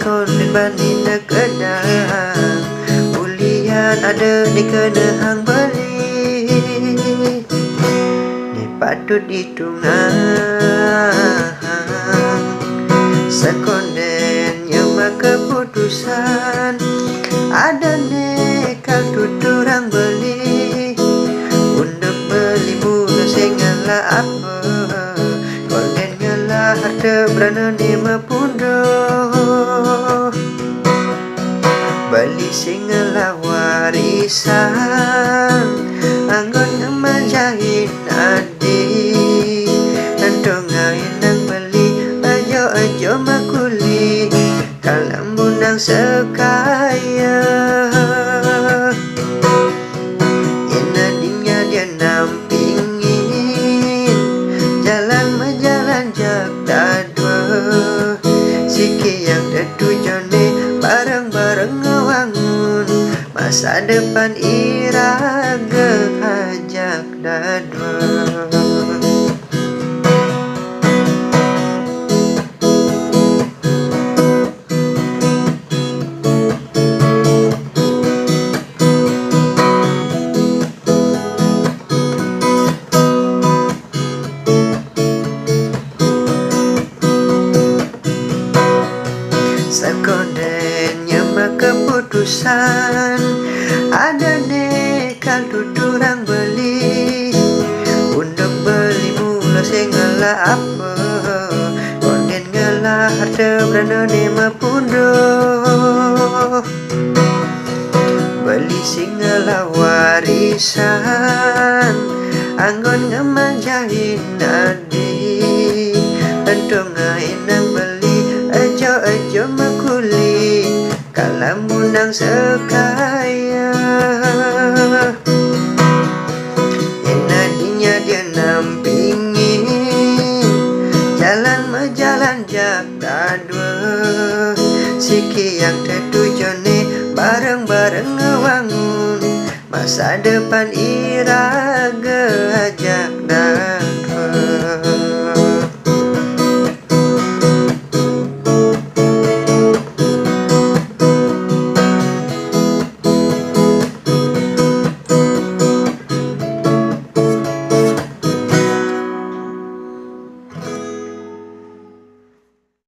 kon dan bani nak kedang ulian ada di kena hang beli ni patut ditunang sekonden yang keputusan ada nekal tuturang beli untuk beli mula sengala apa konden ngalah harta berana ni mapundo beli sengala warisan anggon ngemajahin adik nantongain nang beli ajo makuli kalam bunang sekaya yang nadinya dia nampingin jalan majalan jak dadwa siki yang tetujone bareng-bareng ngewangun masa depan iraga hajak dadwa. Sekondennya keputusan ada nekal tuturang beli untuk beli mula sengala apa konden ngalah harta berana ni mapundo beli singala warisan anggon ngemajahin adik pentongain nang beli ajo makuli kalam munang sekaya yang nadinya dia nampingin jalan majalan jak dadwa siki yang tetujone bareng-bareng ngewangun masa depan ira